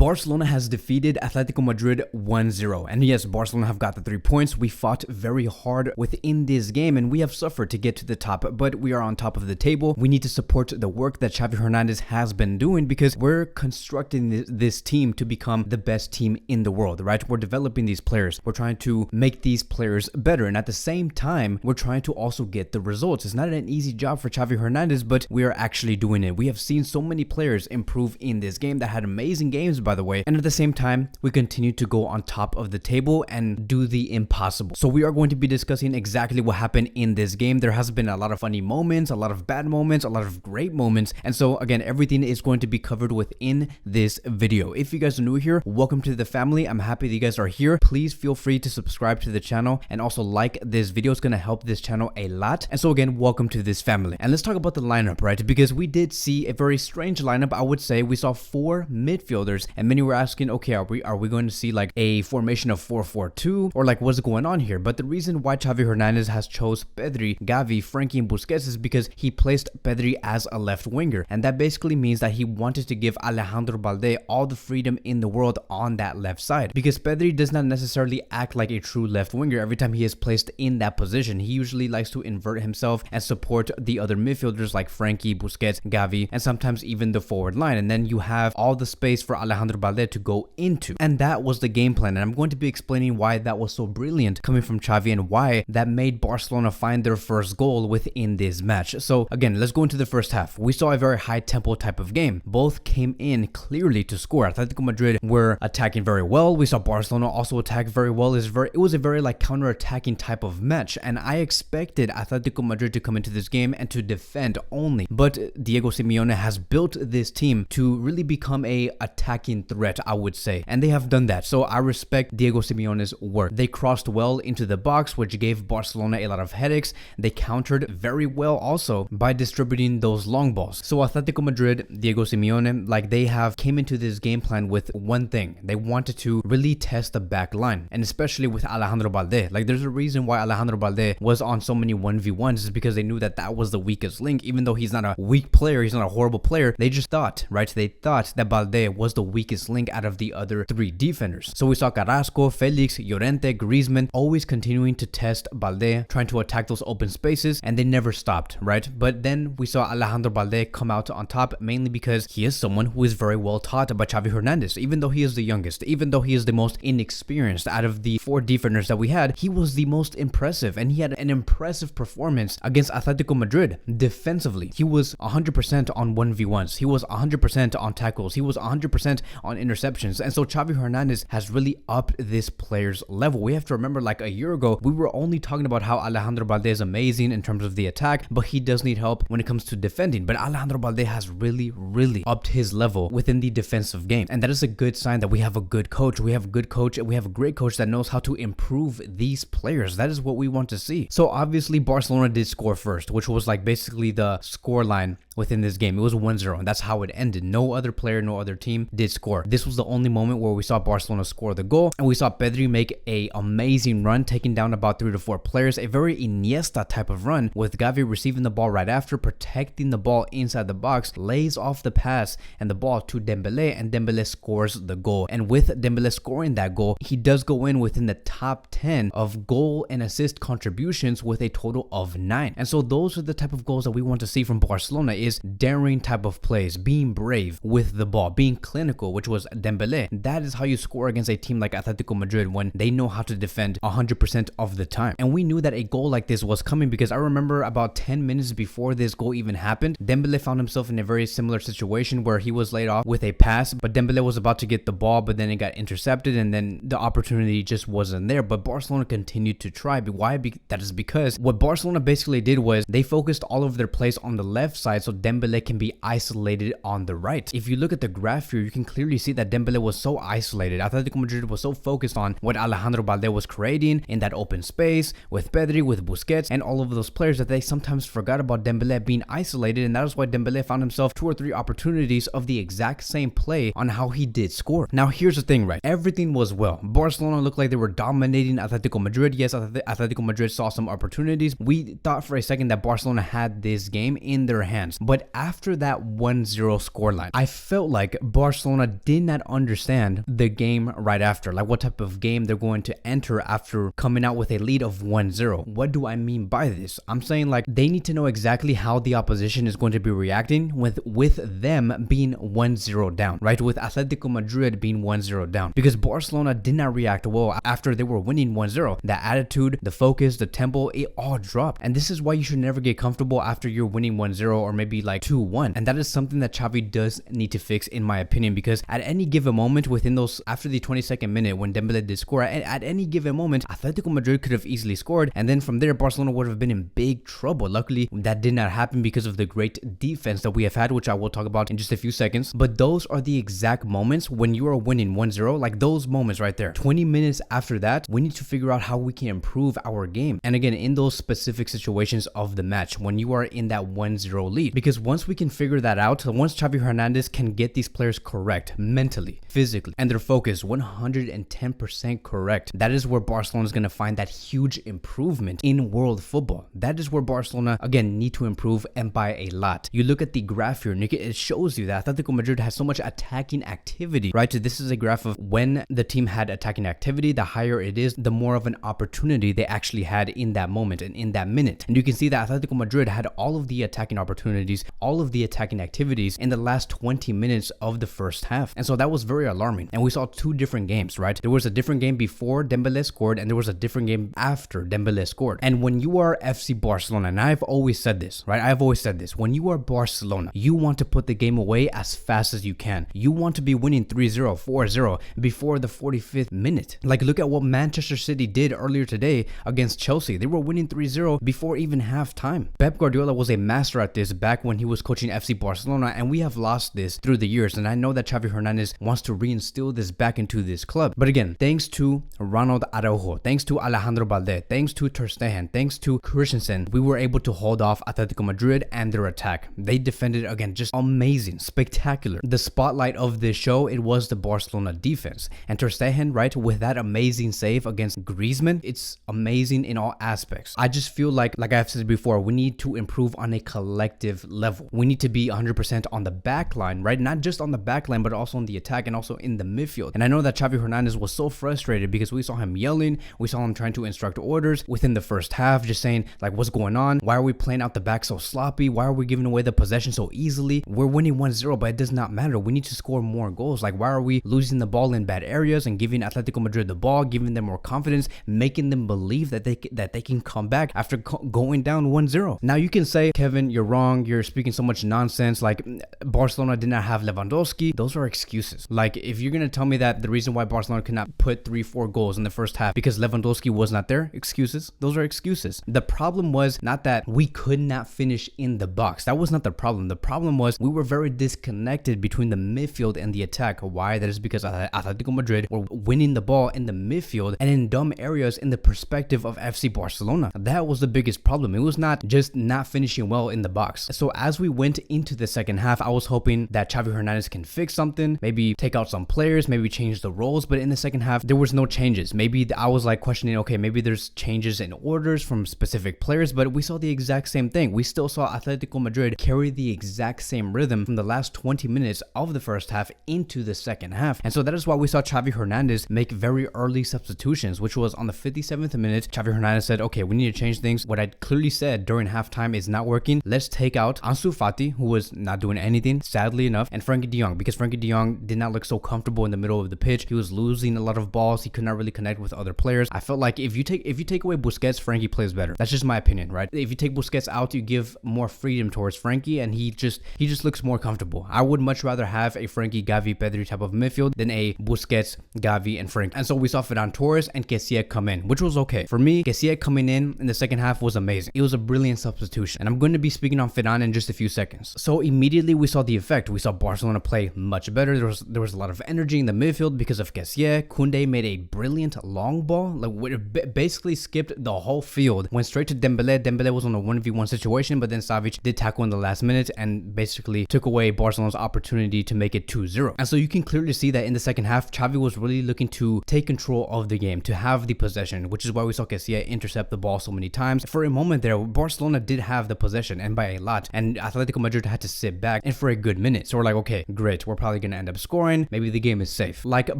Barcelona has defeated Atletico Madrid 1-0. And yes, Barcelona have got the 3 points. We fought very hard within this game and we have suffered to get to the top, but we are on top of the table. We need to support the work that Xavi Hernandez has been doing because we're constructing this team to become the best team in the world, right? We're developing these players. We're trying to make these players better. And at the same time, we're trying to also get the results. It's not an easy job for Xavi Hernandez, but we are actually doing it. We have seen so many players improve in this game that had amazing games, by the way. And at the same time, we continue to go on top of the table and do the impossible. So we are going to be discussing exactly what happened in this game. There has been a lot of funny moments, a lot of bad moments, a lot of great moments. And so again, everything is going to be covered within this video. If you guys are new here, welcome to the family. I'm happy that you guys are here. Please feel free to subscribe to the channel and also like this video. It's going to help this channel a lot. And so again, welcome to this family. And let's talk about the lineup, right? Because we did see a very strange lineup. I would say we saw 4 midfielders and many were asking, okay, are we going to see like a formation of 4-4-2 or like what's going on here? But the reason why Xavi Hernandez has chose Pedri, Gavi, Frankie and Busquets is because he placed Pedri as a left winger. And that basically means that he wanted to give Alejandro Balde all the freedom in the world on that left side, because Pedri does not necessarily act like a true left winger every time he is placed in that position. He usually likes to invert himself and support the other midfielders like Frankie, Busquets, Gavi, and sometimes even the forward line. And then you have all the space for Alejandro Balde to go into. And that was the game plan. And I'm going to be explaining why that was so brilliant coming from Xavi and why that made Barcelona find their first goal within this match. So again, let's go into the first half. We saw a very high tempo type of game. Both came in clearly to score. Atletico Madrid were attacking very well. We saw Barcelona also attack very well. It was a very like counter-attacking type of match. And I expected Atletico Madrid to come into this game and to defend only. But Diego Simeone has built this team to really become a attacking threat, I would say. And they have done that. So I respect Diego Simeone's work. They crossed well into the box, which gave Barcelona a lot of headaches. They countered very well also by distributing those long balls. So Atletico Madrid, Diego Simeone, like they have came into this game plan with one thing. They wanted to really test the back line, and especially with Alejandro Balde. Like there's a reason why Alejandro Balde was on so many 1v1s, is because they knew that that was the weakest link. Even though he's not a weak player, he's not a horrible player, they just thought, right? They thought that Balde was the weakest link out of the other 3 defenders. So we saw Carrasco, Felix, Llorente, Griezmann always continuing to test Balde, trying to attack those open spaces, and they never stopped, right? But then we saw Alejandro Balde come out on top, mainly because he is someone who is very well taught by Xavi Hernandez. Even though he is the youngest, even though he is the most inexperienced out of the 4 defenders that we had, he was the most impressive, and he had an impressive performance against Atletico Madrid defensively. He was 100% on 1v1s. He was 100% on tackles. He was 100% on interceptions. And so Xavi Hernandez has really upped this player's level. We have to remember, like a year ago, we were only talking about how Alejandro Balde is amazing in terms of the attack, but he does need help when it comes to defending. But Alejandro Balde has really upped his level within the defensive game. And that is a good sign that we have a good coach. We have a good coach and we have a great coach that knows how to improve these players. That is what we want to see. So obviously Barcelona did score first, which was like basically the score line within this game. It was 1-0 and that's how it ended. No other player, no other team did score. This was the only moment where we saw Barcelona score the goal, and we saw Pedri make a amazing run, taking down about 3 to 4 players, a very Iniesta type of run, with Gavi receiving the ball right after, protecting the ball inside the box, lays off the pass and the ball to Dembele, and Dembele scores the goal. And with Dembele scoring that goal, he does go in within the top 10 of goal and assist contributions with a total of 9. And so those are the type of goals that we want to see from Barcelona, is daring type of plays, being brave with the ball, being clinical, which was Dembele. That is how you score against a team like Atletico Madrid when they know how to defend 100% of the time. And we knew that a goal like this was coming because I remember about 10 minutes before this goal even happened, Dembele found himself in a very similar situation where he was laid off with a pass, but Dembele was about to get the ball, but then it got intercepted and then the opportunity just wasn't there. But Barcelona continued to try. Why? That is because what Barcelona basically did was they focused all of their plays on the left side so Dembele can be isolated on the right. If you look at the graph here, you can clearly see that Dembele was so isolated. Atletico Madrid was so focused on what Alejandro Balde was creating in that open space with Pedri, with Busquets, and all of those players that they sometimes forgot about Dembele being isolated, and that is why Dembele found himself 2 or 3 opportunities of the exact same play on how he did score. Now here's the thing, right? Everything was well. Barcelona looked like they were dominating Atletico Madrid. Yes, Atletico Madrid saw some opportunities. We thought for a second that Barcelona had this game in their hands, but after that 1-0 scoreline, I felt like Barcelona did not understand the game right after, like what type of game they're going to enter after coming out with a lead of 1-0. What do I mean by this? I'm saying like they need to know exactly how the opposition is going to be reacting with them being 1-0 down, right? With Atletico Madrid being 1-0 down, because Barcelona did not react well after they were winning 1-0. The attitude, the focus, the tempo, it all dropped. And this is why you should never get comfortable after you're winning 1-0 or maybe like 2-1. And that is something that Xavi does need to fix, in my opinion, because at any given moment within those, after the 22nd minute when Dembele did score, at any given moment, Atletico Madrid could have easily scored. And then from there, Barcelona would have been in big trouble. Luckily, that did not happen because of the great defense that we have had, which I will talk about in just a few seconds. But those are the exact moments when you are winning 1-0, like those moments right there. 20 minutes after that, we need to figure out how we can improve our game. And again, in those specific situations of the match, when you are in that 1-0 lead, because once we can figure that out, once Xavi Hernandez can get these players correct mentally, physically, and their focus 110% correct, that is where Barcelona is going to find that huge improvement in world football. That is where Barcelona, again, need to improve, and by a lot. You look at the graph here, Nick, it shows you that Atletico Madrid has so much attacking activity, right? So this is a graph of when the team had attacking activity, the higher it is, the more of an opportunity they actually had in that moment and in that minute. And you can see that Atletico Madrid had all of the attacking opportunities, all of the attacking activities in the last 20 minutes of the first half. And so that was very alarming. And we saw two different games, right? There was a different game before Dembele scored, and there was a different game after Dembele scored. And when you are FC Barcelona, and I've always said this, right? I've always said this. When you are Barcelona, you want to put the game away as fast as you can. You want to be winning 3-0, 4-0 before the 45th minute. Like, look at what Manchester City did earlier today against Chelsea. They were winning 3-0 before even halftime. Pep Guardiola was a master at this back when he was coaching FC Barcelona, and we have lost this through the years. And I know that Xavi Hernandez wants to reinstill this back into this club. But again, thanks to Ronald Araujo, thanks to Alejandro Balde, thanks to Ter Stegen, thanks to Christensen, we were able to hold off Atletico Madrid and their attack. They defended, again, just amazing, spectacular. The spotlight of this show, it was the Barcelona defense. And Ter Stegen, right, with that amazing save against Griezmann, it's amazing in all aspects. I just feel like I've said before, we need to improve on a collective level. We need to be 100% on the back line, right? Not just on the back line, but also on the attack and also in the midfield. And I know that Xavi Hernandez was so frustrated because we saw him yelling, we saw him trying to instruct orders within the first half, just saying like, what's going on? Why are we playing out the back so sloppy? Why are we giving away the possession so easily? We're winning 1-0, but it does not matter. We need to score more goals. Like, why are we losing the ball in bad areas and giving Atletico Madrid the ball, giving them more confidence, making them believe that they can come back after going down 1-0? Now you can say, Kevin, you're wrong. You're speaking so much nonsense. Like, Barcelona did not have Lewandowski. Those are excuses. Like, if you're going to tell me that the reason why Barcelona could not put 3-4 goals in the first half because Lewandowski was not there, excuses. Those are excuses. The problem was not that we could not finish in the box. That was not the problem. The problem was we were very disconnected between the midfield and the attack. Why? That is because Atletico Madrid were winning the ball in the midfield and in dumb areas in the perspective of FC Barcelona. That was the biggest problem. It was not just not finishing well in the box. So as we went into the second half, I was hoping that Xavi Hernandez can fix something, maybe take out some players, maybe change the roles. But in the second half, there was no changes. Maybe I was like questioning, okay, maybe there's changes in orders from specific players, but we saw the exact same thing. We still saw Atletico Madrid carry the exact same rhythm from the last 20 minutes of the first half into the second half. And so that is why we saw Xavi Hernandez make very early substitutions, which was on the 57th minute. Xavi Hernandez said, okay, we need to change things. What I clearly said during halftime is not working. Let's take out Ansu Fati, who was not doing anything, sadly enough, and Frenkie de Jong, because Frenkie de Jong did not look so comfortable in the middle of the pitch. He was losing a lot of balls. He could not really connect with other players. I felt like if you take away Busquets, Frenkie plays better. That's just my opinion, right? If you take Busquets out, you give more freedom towards Frenkie, and he just looks more comfortable. I would much rather have a Frenkie, Gavi, Pedri type of midfield than a Busquets, Gavi, and Frenkie. And so we saw Ferran Torres and Kessie come in, which was okay. For me, Kessie coming in the second half was amazing. It was a brilliant substitution. And I'm going to be speaking on Ferran in just a few seconds. So immediately we saw the effect. We saw Barcelona play much better. There was a lot of energy in the midfield because of Kessie. Koundé made a brilliant long ball, like basically skipped the whole field, went straight to Dembele. Dembele was on a 1v1 situation, but then Savic did tackle in the last minute and basically took away Barcelona's opportunity to make it 2-0. And so you can clearly see that in the second half, Xavi was really looking to take control of the game, to have the possession, which is why we saw Kessie intercept the ball so many times. For a moment there, Barcelona did have the possession, and by a lot, and Atletico Madrid had to sit back and for a good minute. So we're like, okay, great, we're probably going to end up scoring. Maybe the game is safe. Like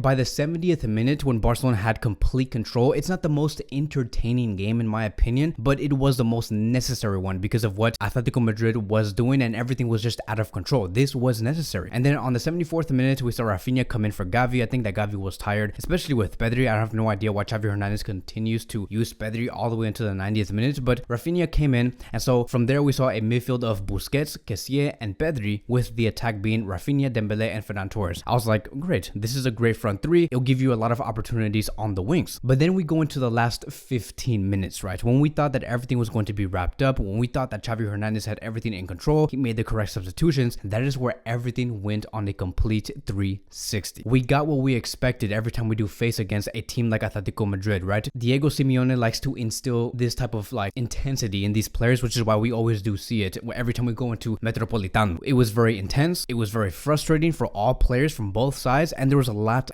by the 70th minute when Barcelona had complete control, it's not the most entertaining game in my opinion, but it was the most necessary one because of what Atletico Madrid was doing and everything was just out of control. This was necessary. And then on the 74th minute, we saw Rafinha come in for Gavi. I think that Gavi was tired, especially with Pedri. I have no idea why Xavi Hernandez continues to use Pedri all the way into the 90th minute, but Rafinha came in, and so from there we saw a midfield of Busquets, Kessie, and Pedri, with the attack being Rafinha, Dembele, and Ferran Torres. I was like, great, this is a great front three. It'll give you a lot of opportunities on the wings. But then we go into the last 15 minutes, right? When we thought that everything was going to be wrapped up, when we thought that Xavi Hernandez had everything in control, he made the correct substitutions, that is where everything went on a complete 360. We got what we expected every time we do face against a team like Atletico Madrid, right? Diego Simeone likes to instill this type of like intensity in these players, which is why we always do see it every time we go into Metropolitano. It was very intense. It was very frustrating for all players from both sides, and there was a lot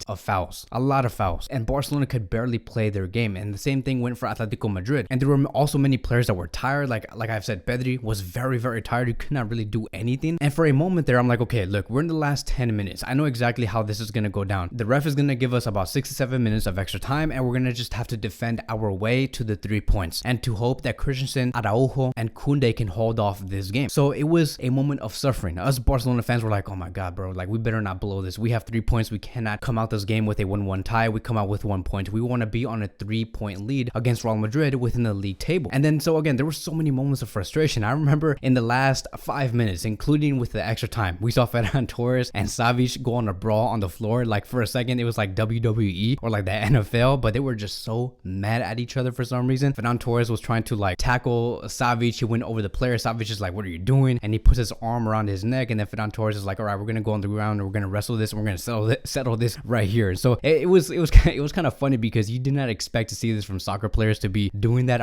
of fouls, and Barcelona could barely play their game. And the same thing went for Atletico Madrid. And there were also many players that were tired. Like I've said, Pedri was very, very tired. He could not really do anything. And for a moment there, I'm like, okay, look, we're in the last 10 minutes. I know exactly how this is going to go down. The ref is going to give us about 6 to 7 minutes of extra time, and we're going to just have to defend our way to the 3 points and to hope that Christensen, Araujo, and Koundé can hold off this game. So it was a moment of suffering. Us Barcelona fans were like, oh my God, bro, like we better not blow this. We have 3 points. We cannot come out this game with a 1-1 tie. We come out with 1 point. We want to be on a 3-point lead against Real Madrid within the league table. And then, so again, there were so many moments of frustration. I remember in the last 5 minutes, including with the extra time, we saw Ferran Torres and Savic go on a brawl on the floor. Like for a second, it was like WWE or like the NFL, but they were just so mad at each other for some reason. Ferran Torres was trying to like tackle Savic. He went over the player. Savic is like, what are you doing? And he puts his arm around his neck, and then Ferran Torres is like, all right, we're gonna go on the ground and we're gonna wrestle this and we're gonna settle this right here. So it was kind of funny because you did not expect to see this from soccer players to be doing that.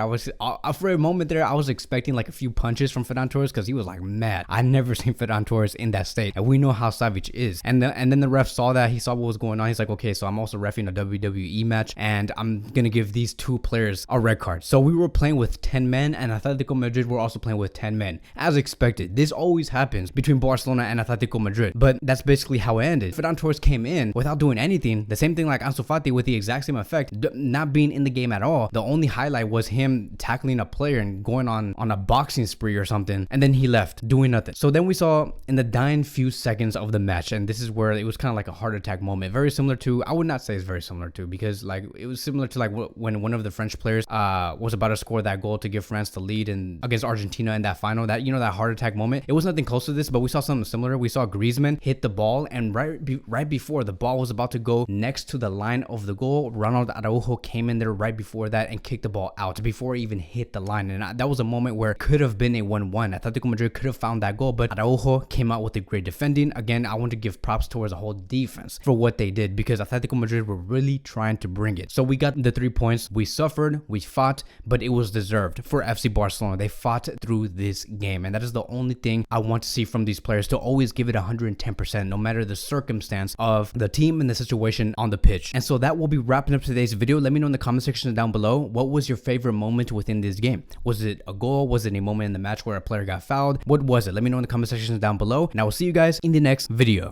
For a moment there, I was expecting like a few punches from Ferran Torres because he was like mad. I never seen Ferran Torres in that state, and we know how Savic is. And then the ref saw that. He saw what was going on. He's like, okay, so I'm also reffing a WWE match, and I'm gonna give these 2 players a red card. So we were playing with 10 men, and Atletico Madrid were also playing with 10 men, as expected. This always happens between Barcelona and Atletico Madrid, but that's basically how it ended. Ferran Torres came in without doing anything. The same thing like Ansu Fati, with the exact same effect, not being in the game at all. The only highlight was him tackling a player and going on a boxing spree or something, and then he left doing nothing. So then we saw in the dying few seconds of the match, and this is where it was kind of like a heart attack moment, very similar to, I would not say it's very similar to, because like it was similar to like when one of the French players was about to score that goal to give France the lead against Argentina in that final, that, you know, that heart attack moment. It was nothing close to this, but we saw something similar. We saw Griezmann hit the ball, and right before the ball was about to go next to the line of the goal, Ronald Araujo came in there right before that and kicked the ball out before it even hit the line. And that was a moment where it could have been a 1-1. Atletico Madrid could have found that goal, but Araujo came out with a great defending. Again, I want to give props towards the whole defense for what they did, because Atletico Madrid were really trying to bring it. So we got the 3 points. We suffered, we fought, but it was deserved for FC Barcelona. They fought through this game, and that is the only thing I want to see from these players, to always give it 110%, no matter the circumstance of the team and the situation on the pitch. And so that will be wrapping up today's video. Let me know in the comment section down below, what was your favorite moment within this game? Was it a goal? Was it a moment in the match where a player got fouled? What was it? Let me know in the comment section down below, and I will see you guys in the next video.